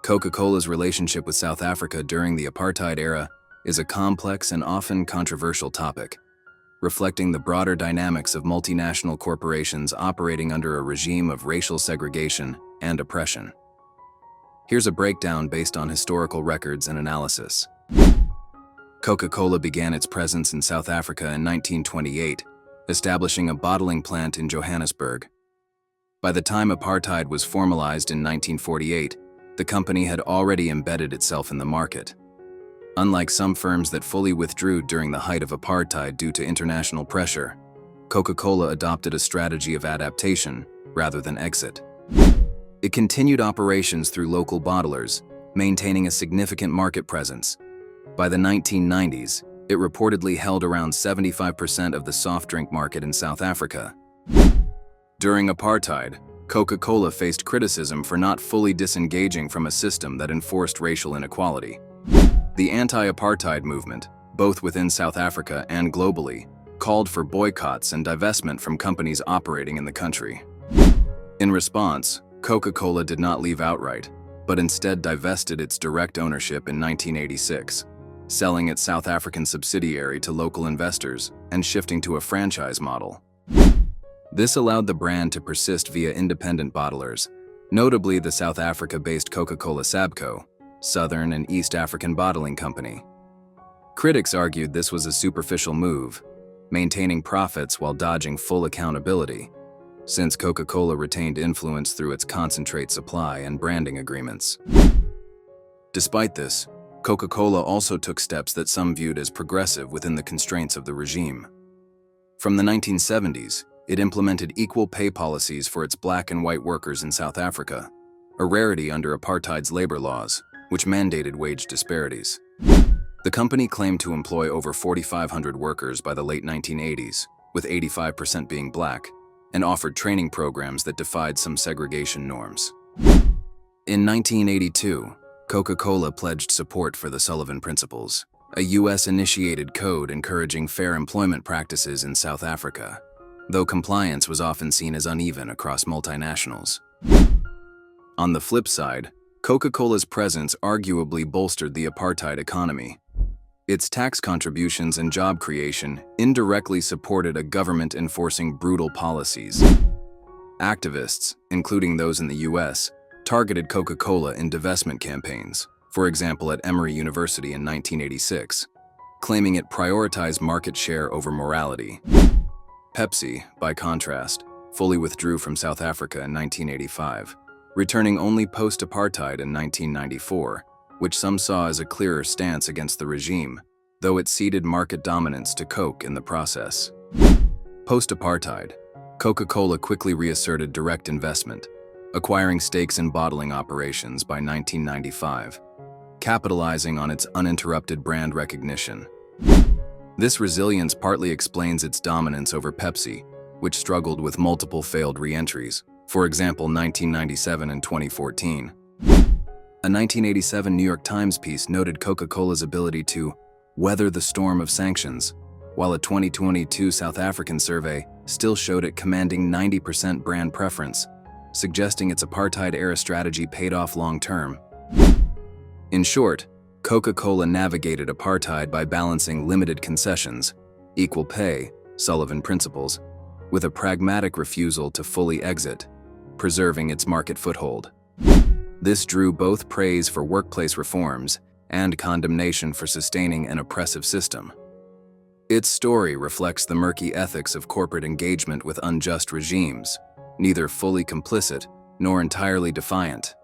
Coca-Cola's relationship with South Africa during the apartheid era is a complex and often controversial topic, reflecting the broader dynamics of multinational corporations operating under a regime of racial segregation and oppression. Here's a breakdown based on historical records and analysis. Coca-Cola began its presence in South Africa in 1928, establishing a bottling plant in Johannesburg. By the time apartheid was formalized in 1948, the company had already embedded itself in the market. Unlike some firms that fully withdrew during the height of apartheid due to international pressure, Coca-Cola adopted a strategy of adaptation rather than exit. It continued operations through local bottlers, maintaining a significant market presence. By the 1990s, it reportedly held around 75% of the soft drink market in South Africa. During apartheid, Coca-Cola faced criticism for not fully disengaging from a system that enforced racial inequality. The anti-apartheid movement, both within South Africa and globally, called for boycotts and divestment from companies operating in the country. In response, Coca-Cola did not leave outright, but instead divested its direct ownership in 1986, selling its South African subsidiary to local investors and shifting to a franchise model. This allowed the brand to persist via independent bottlers, notably the South Africa-based Coca-Cola Sabco, Southern and East African Bottling Company. Critics argued this was a superficial move, maintaining profits while dodging full accountability, since Coca-Cola retained influence through its concentrate supply and branding agreements. Despite this, Coca-Cola also took steps that some viewed as progressive within the constraints of the regime. From the 1970s, it implemented equal pay policies for its black and white workers in South Africa, a rarity under apartheid's labor laws, which mandated wage disparities. The company claimed to employ over 4,500 workers by the late 1980s, with 85% being black, and offered training programs that defied some segregation norms. In 1982, Coca-Cola pledged support for the Sullivan Principles, a US-initiated code encouraging fair employment practices in South Africa, though compliance was often seen as uneven across multinationals. On the flip side, Coca-Cola's presence arguably bolstered the apartheid economy. Its tax contributions and job creation indirectly supported a government enforcing brutal policies. Activists, including those in the US, targeted Coca-Cola in divestment campaigns, for example at Emory University in 1986, claiming it prioritized market share over morality. Pepsi, by contrast, fully withdrew from South Africa in 1985, returning only post-apartheid in 1994, which some saw as a clearer stance against the regime, though it ceded market dominance to Coke in the process. Post-apartheid, Coca-Cola quickly reasserted direct investment, acquiring stakes in bottling operations by 1995, capitalizing on its uninterrupted brand recognition. This resilience partly explains its dominance over Pepsi, which struggled with multiple failed re-entries, for example 1997 and 2014. A 1987 New York Times piece noted Coca-Cola's ability to weather the storm of sanctions, while a 2022 South African survey still showed it commanding 90% brand preference, suggesting its apartheid-era strategy paid off long-term. In short, Coca-Cola navigated apartheid by balancing limited concessions, equal pay, Sullivan Principles, with a pragmatic refusal to fully exit, preserving its market foothold. This drew both praise for workplace reforms and condemnation for sustaining an oppressive system. Its story reflects the murky ethics of corporate engagement with unjust regimes, neither fully complicit nor entirely defiant.